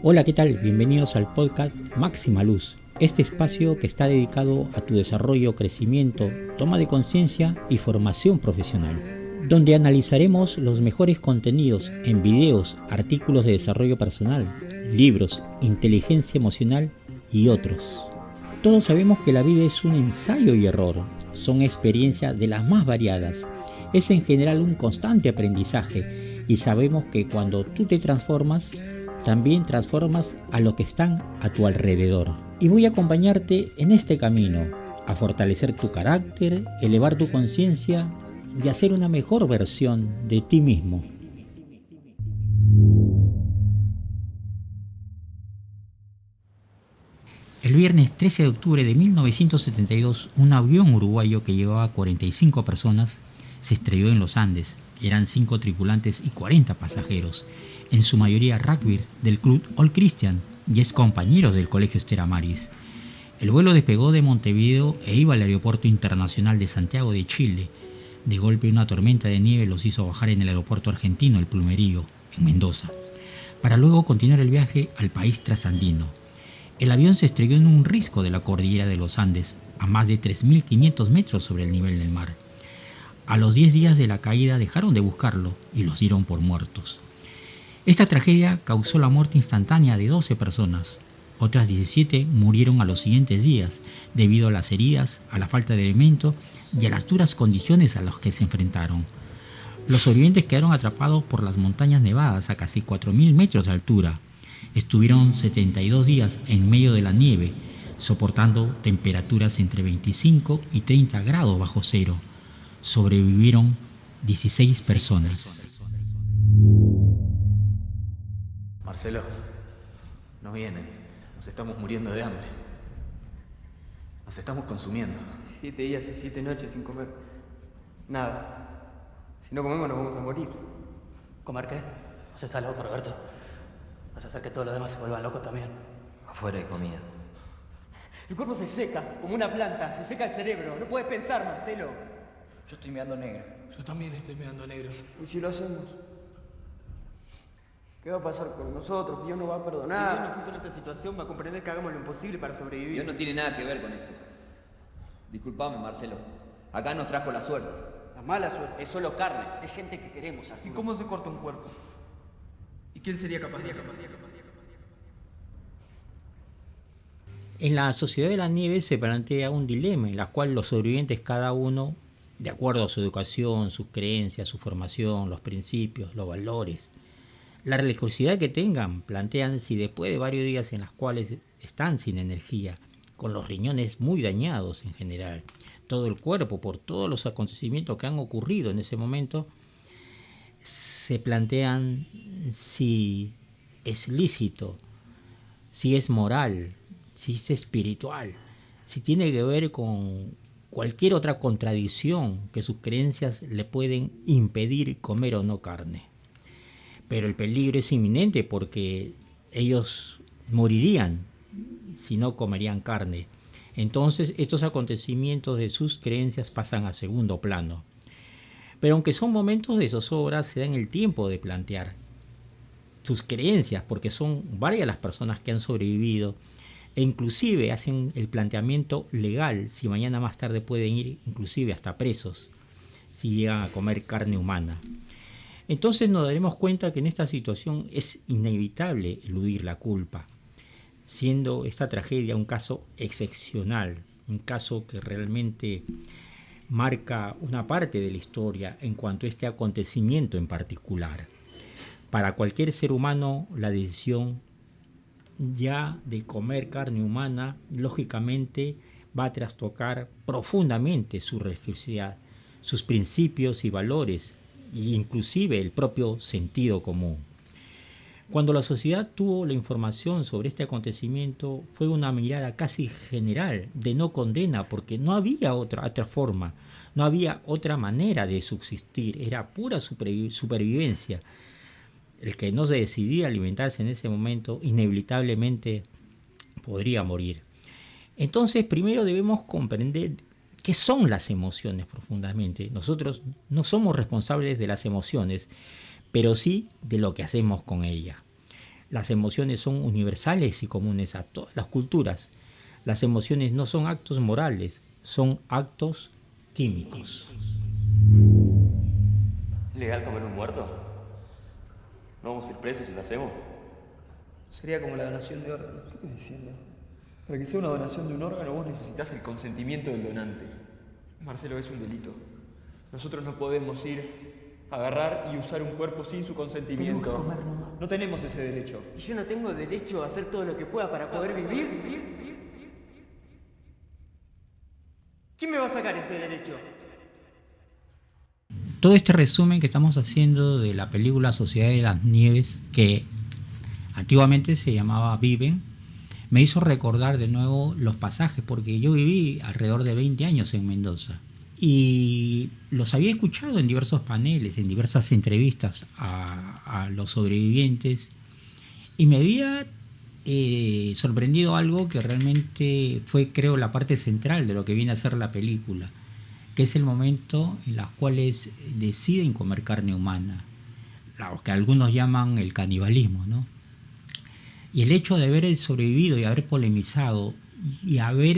Hola, ¿qué tal? Bienvenidos al podcast Máxima Luz, este espacio que está dedicado a tu desarrollo, crecimiento, toma de conciencia y formación profesional, donde analizaremos los mejores contenidos en videos, artículos de desarrollo personal, libros, inteligencia emocional y otros. Todos sabemos que la vida es un ensayo y error, son experiencias de las más variadas, es en general un constante aprendizaje y sabemos que cuando tú te transformas, también transformas a los que están a tu alrededor. Y voy a acompañarte en este camino, a fortalecer tu carácter, elevar tu conciencia y hacer una mejor versión de ti mismo. El viernes 13 de octubre de 1972, un avión uruguayo que llevaba 45 personas se estrelló en los Andes. Eran 5 tripulantes y 40 pasajeros, en su mayoría rugby del club All Christian y ex compañeros del colegio Esther Maris. El vuelo despegó de Montevideo e iba al aeropuerto internacional de Santiago de Chile. De golpe una tormenta de nieve los hizo bajar en el aeropuerto argentino El Plumerío, en Mendoza, para luego continuar el viaje al país trasandino. El avión se estrelló en un risco de la cordillera de los Andes, a más de 3.500 metros sobre el nivel del mar. A los 10 días de la caída dejaron de buscarlo y los dieron por muertos. Esta tragedia causó la muerte instantánea de 12 personas. Otras 17 murieron a los siguientes días debido a las heridas, a la falta de alimento y a las duras condiciones a las que se enfrentaron. Los sobrevivientes quedaron atrapados por las montañas nevadas a casi 4.000 metros de altura. Estuvieron 72 días en medio de la nieve, soportando temperaturas entre 25 y 30 grados bajo cero. Sobrevivieron 16 personas. Marcelo, no vienen. Nos estamos muriendo de hambre. Nos estamos consumiendo. 7 días y 7 noches sin comer. Nada. Si no comemos nos vamos a morir. ¿Comer qué? ¿Vos estás loco, Roberto? Vas a hacer que todos los demás se vuelvan locos también. Afuera hay comida. El cuerpo se seca, como una planta. Se seca el cerebro. No puedes pensar, Marcelo. Yo estoy meando negro. Yo también estoy mirando negro. ¿Y si lo hacemos? ¿Qué va a pasar con nosotros? Dios nos va a Si perdonar. Dios nos puso en esta situación, va a comprender que hagamos lo imposible para sobrevivir. Dios no tiene nada que ver con esto. Disculpame, Marcelo. Acá nos trajo la suerte. La mala suerte. Es solo carne. Es gente que queremos, Arturo. ¿Y cómo se corta un cuerpo? ¿Y quién sería capaz de hacerlo? En la Sociedad de la Nieve se plantea un dilema en el cual los sobrevivientes, cada uno, de acuerdo a su educación, sus creencias, su formación, los principios, los valores, la religiosidad que tengan, plantean si después de varios días en los cuales están sin energía, con los riñones muy dañados en general, todo el cuerpo por todos los acontecimientos que han ocurrido en ese momento, se plantean si es lícito, si es moral, si es espiritual, si tiene que ver con cualquier otra contradicción que sus creencias le pueden impedir comer o no carne. Pero el peligro es inminente porque ellos morirían si no comerían carne. Entonces estos acontecimientos de sus creencias pasan a segundo plano. Pero aunque son momentos de zozobra, se dan el tiempo de plantear sus creencias, porque son varias las personas que han sobrevivido e inclusive hacen el planteamiento legal si mañana más tarde pueden ir inclusive hasta presos si llegan a comer carne humana. Entonces nos daremos cuenta que en esta situación es inevitable eludir la culpa, siendo esta tragedia un caso excepcional, un caso que realmente marca una parte de la historia en cuanto a este acontecimiento en particular. Para cualquier ser humano, la decisión ya de comer carne humana, lógicamente, va a trastocar profundamente su religiosidad, sus principios y valores, e inclusive el propio sentido común. Cuando la sociedad tuvo la información sobre este acontecimiento, fue una mirada casi general de no condena, porque no había otra forma, no había otra manera de subsistir, era pura supervivencia. El que no se decidía a alimentarse en ese momento, inevitablemente podría morir. Entonces, primero debemos comprender qué son las emociones profundamente. Nosotros no somos responsables de las emociones, pero sí de lo que hacemos con ellas. Las emociones son universales y comunes a todas las culturas. Las emociones no son actos morales, son actos químicos. ¿Legal comer un muerto? ¿No vamos a ir presos si lo hacemos? Sería como la donación de órganos. ¿Qué estás diciendo? Para que sea una donación de un órgano vos necesitas el consentimiento del donante. Marcelo, es un delito. Nosotros no podemos ir, agarrar y usar un cuerpo sin su consentimiento. Tenemos que comer nomás. No tenemos ese derecho. ¿Y yo no tengo derecho a hacer todo lo que pueda para poder vivir? ¿Quién me va a sacar ese derecho? Todo este resumen que estamos haciendo de la película Sociedad de las Nieves, que antiguamente se llamaba Viven, me hizo recordar de nuevo los pasajes, porque yo viví alrededor de 20 años en Mendoza y los había escuchado en diversos paneles, en diversas entrevistas a los sobrevivientes, y me había sorprendido algo que realmente fue, creo, la parte central de lo que viene a ser la película, que es el momento en los cuales deciden comer carne humana, lo que algunos llaman el canibalismo, ¿no? Y el hecho de haber sobrevivido y haber polemizado y haber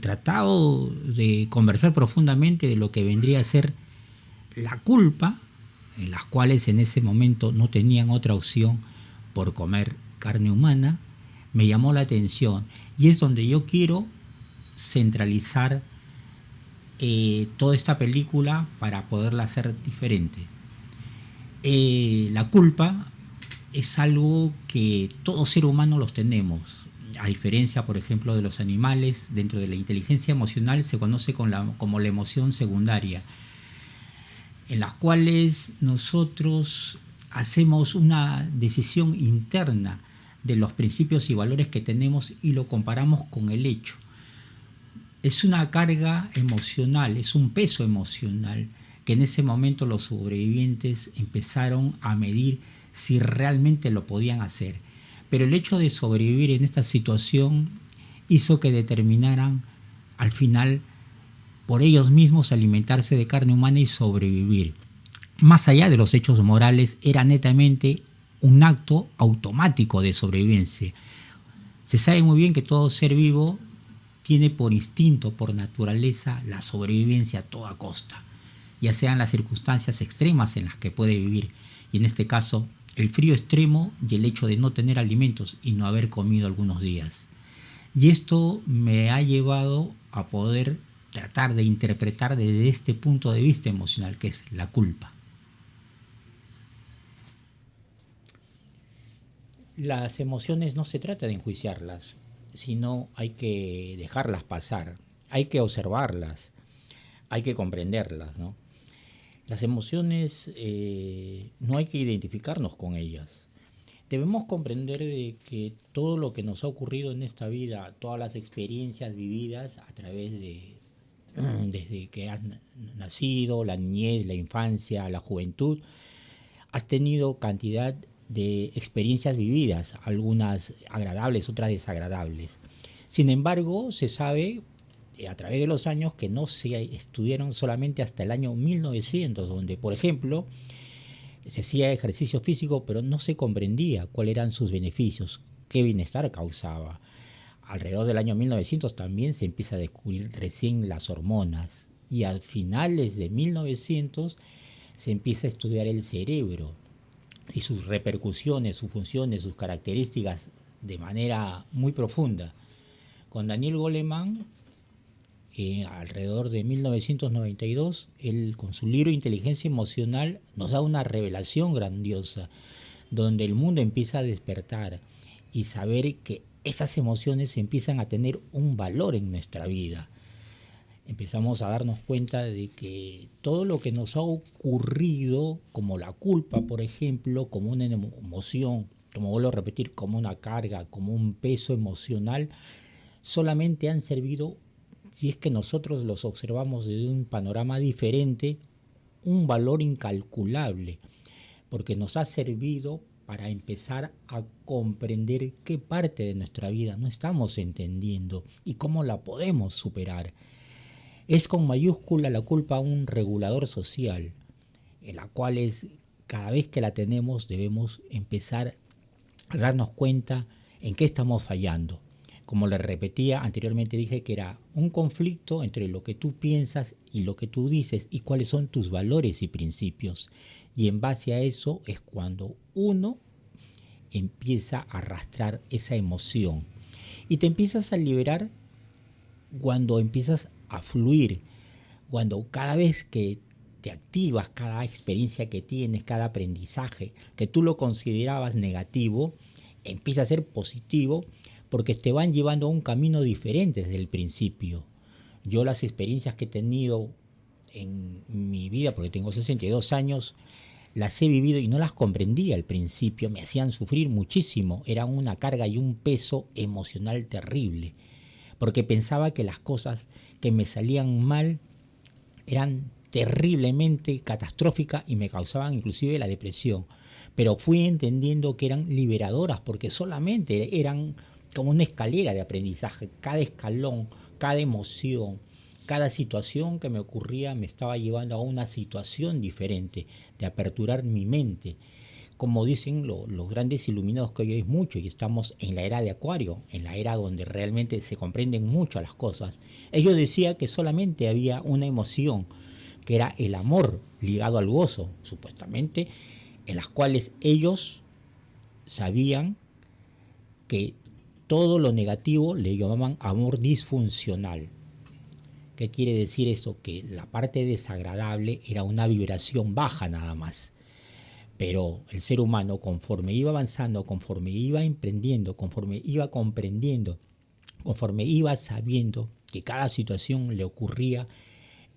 tratado de conversar profundamente de lo que vendría a ser la culpa, en las cuales en ese momento no tenían otra opción por comer carne humana, me llamó la atención, y es donde yo quiero centralizar toda esta película para poderla hacer diferente. La culpa es algo que todo ser humano los tenemos, a diferencia, por ejemplo, de los animales. Dentro de la inteligencia emocional se conoce como la emoción secundaria, en las cuales nosotros hacemos una decisión interna de los principios y valores que tenemos y lo comparamos con el hecho. Es una carga emocional, es un peso emocional que en ese momento los sobrevivientes empezaron a medir si realmente lo podían hacer. Pero el hecho de sobrevivir en esta situación hizo que determinaran al final por ellos mismos alimentarse de carne humana y sobrevivir. Más allá de los hechos morales, era netamente un acto automático de sobrevivencia. Se sabe muy bien que todo ser vivo tiene por instinto, por naturaleza, la sobrevivencia a toda costa, ya sean las circunstancias extremas en las que puede vivir, y en este caso el frío extremo y el hecho de no tener alimentos y no haber comido algunos días. Y esto me ha llevado a poder tratar de interpretar desde este punto de vista emocional, que es la culpa. Las emociones no se trata de enjuiciarlas, sino hay que dejarlas pasar, hay que observarlas, hay que comprenderlas, ¿no? Las emociones no hay que identificarnos con ellas. Debemos comprender de que todo lo que nos ha ocurrido en esta vida, todas las experiencias vividas a través de desde que has nacido, la niñez, la infancia, la juventud, has tenido cantidad de experiencias vividas, algunas agradables, otras desagradables. Sin embargo, se sabe a través de los años que no se estudiaron solamente hasta el año 1900, donde, por ejemplo, se hacía ejercicio físico, pero no se comprendía cuáles eran sus beneficios, qué bienestar causaba. Alrededor del año 1900 también se empieza a descubrir recién las hormonas, y a finales de 1900 se empieza a estudiar el cerebro y sus repercusiones, sus funciones, sus características de manera muy profunda. Con Daniel Goleman, alrededor de 1992, él con su libro Inteligencia Emocional nos da una revelación grandiosa, donde el mundo empieza a despertar y saber que esas emociones empiezan a tener un valor en nuestra vida. Empezamos a darnos cuenta de que todo lo que nos ha ocurrido, como la culpa, por ejemplo, como una emoción, como vuelvo a repetir, como una carga, como un peso emocional, solamente han servido, si es que nosotros los observamos desde un panorama diferente, un valor incalculable, porque nos ha servido para empezar a comprender qué parte de nuestra vida no estamos entendiendo y cómo la podemos superar. Es con mayúscula la culpa un regulador social, en la cual cada vez que la tenemos debemos empezar a darnos cuenta en qué estamos fallando. Como le repetía anteriormente, dije que era un conflicto entre lo que tú piensas y lo que tú dices y cuáles son tus valores y principios. Y en base a eso es cuando uno empieza a arrastrar esa emoción. Y te empiezas a liberar cuando empiezas a fluir, cuando cada vez que te activas, cada experiencia que tienes, cada aprendizaje que tú lo considerabas negativo, empieza a ser positivo, porque te van llevando a un camino diferente desde el principio. Yo las experiencias que he tenido en mi vida, porque tengo 62 años, las he vivido y no las comprendía al principio, me hacían sufrir muchísimo, era una carga y un peso emocional terrible, porque pensaba que las cosas que me salían mal eran terriblemente catastróficas y me causaban inclusive la depresión. Pero fui entendiendo que eran liberadoras, porque solamente eran como una escalera de aprendizaje. Cada escalón, cada emoción, cada situación que me ocurría me estaba llevando a una situación diferente, de aperturar mi mente. Como dicen los grandes iluminados, que hoy es mucho y estamos en la era de Acuario, en la era donde realmente se comprenden mucho las cosas. Ellos decían que solamente había una emoción, que era el amor ligado al gozo, supuestamente, en las cuales ellos sabían que todo lo negativo le llamaban amor disfuncional. ¿Qué quiere decir eso? Que la parte desagradable era una vibración baja nada más. Pero el ser humano, conforme iba avanzando, conforme iba emprendiendo, conforme iba comprendiendo, conforme iba sabiendo que cada situación le ocurría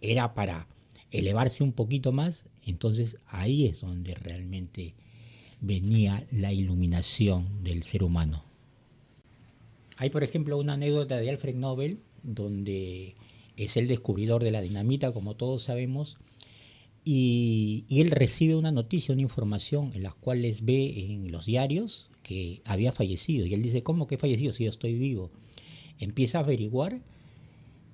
era para elevarse un poquito más, entonces ahí es donde realmente venía la iluminación del ser humano. Hay, por ejemplo, una anécdota de Alfred Nobel, donde es el descubridor de la dinamita, como todos sabemos, y él recibe una noticia, una información en las cuales ve en los diarios que había fallecido. Y él dice, ¿cómo que he fallecido si yo estoy vivo? Empieza a averiguar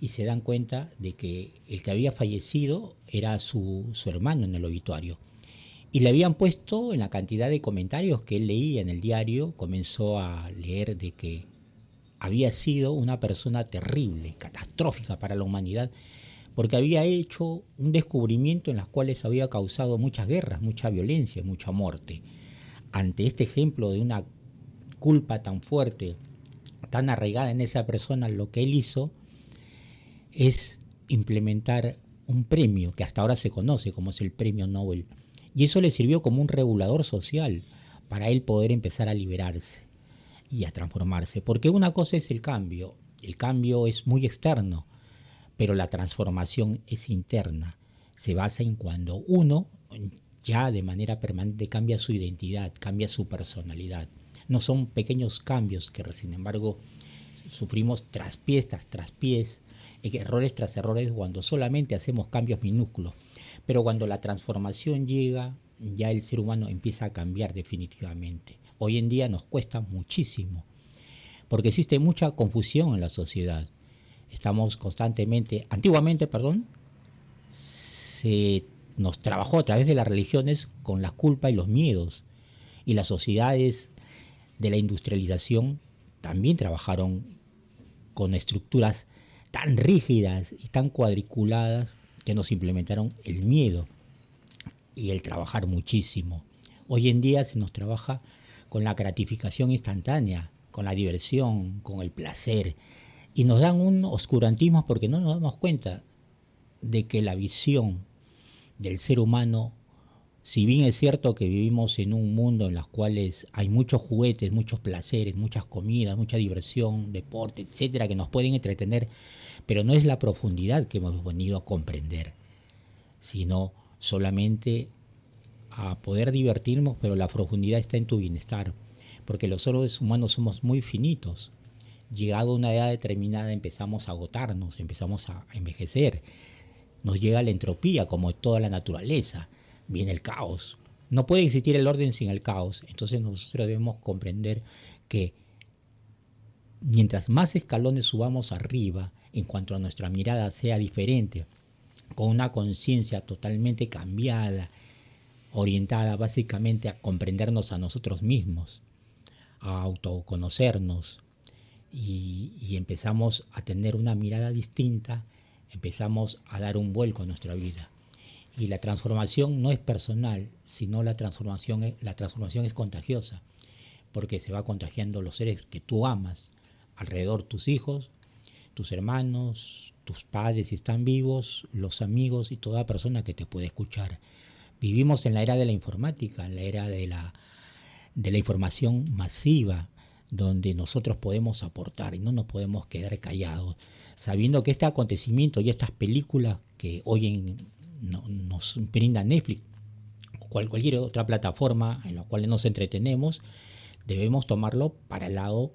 y se dan cuenta de que el que había fallecido era su hermano en el obituario. Y le habían puesto en la cantidad de comentarios que él leía en el diario, comenzó a leer de que había sido una persona terrible, catastrófica para la humanidad, porque había hecho un descubrimiento en las cuales había causado muchas guerras, mucha violencia, mucha muerte. Ante este ejemplo de una culpa tan fuerte, tan arraigada en esa persona, lo que él hizo es implementar un premio que hasta ahora se conoce como es el Premio Nobel. Y eso le sirvió como un regulador social para él poder empezar a liberarse y a transformarse. Porque una cosa es el cambio es muy externo, pero la transformación es interna. Se basa en cuando uno ya de manera permanente cambia su identidad, cambia su personalidad. No son pequeños cambios que sin embargo sufrimos traspiés tras traspiés, errores tras errores, cuando solamente hacemos cambios minúsculos. Pero cuando la transformación llega, ya el ser humano empieza a cambiar definitivamente. Hoy en día nos cuesta muchísimo, porque existe mucha confusión en la sociedad. Estamos constantemente, antiguamente, se nos trabajó a través de las religiones con la culpa y los miedos. Y las sociedades de la industrialización también trabajaron con estructuras tan rígidas y tan cuadriculadas que nos implementaron el miedo y el trabajar muchísimo. Hoy en día se nos trabaja con la gratificación instantánea, con la diversión, con el placer, y nos dan un oscurantismo porque no nos damos cuenta de que la visión del ser humano, si bien es cierto que vivimos en un mundo en el cual hay muchos juguetes, muchos placeres, muchas comidas, mucha diversión, deporte, etcétera, que nos pueden entretener, pero no es la profundidad que hemos venido a comprender, sino solamente a poder divertirnos, pero la profundidad está en tu bienestar, porque los seres humanos somos muy finitos. Llegado a una edad determinada empezamos a agotarnos, empezamos a envejecer, nos llega la entropía como toda la naturaleza, viene el caos. No puede existir el orden sin el caos, entonces nosotros debemos comprender que mientras más escalones subamos arriba, en cuanto a nuestra mirada sea diferente, con una conciencia totalmente cambiada, orientada básicamente a comprendernos a nosotros mismos, a autoconocernos y empezamos a tener una mirada distinta, empezamos a dar un vuelco a nuestra vida. Y la transformación no es personal, sino la transformación es contagiosa, porque se va contagiando los seres que tú amas, alrededor tus hijos, tus hermanos, tus padres si están vivos, los amigos y toda persona que te puede escuchar. Vivimos en la era de la informática, en la era de la información masiva, donde nosotros podemos aportar y no nos podemos quedar callados, sabiendo que este acontecimiento y estas películas que hoy nos brinda Netflix o cualquier otra plataforma en la cual nos entretenemos, debemos tomarlo para el lado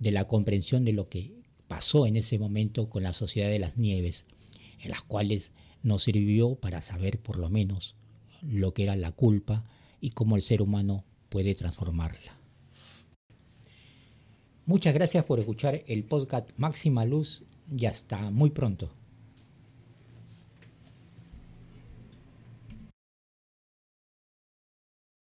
de la comprensión de lo que pasó en ese momento con la Sociedad de las Nieves, en las cuales nos sirvió para saber por lo menos lo que era la culpa y cómo el ser humano puede transformarla. Muchas gracias por escuchar el podcast Máxima Luz y hasta muy pronto.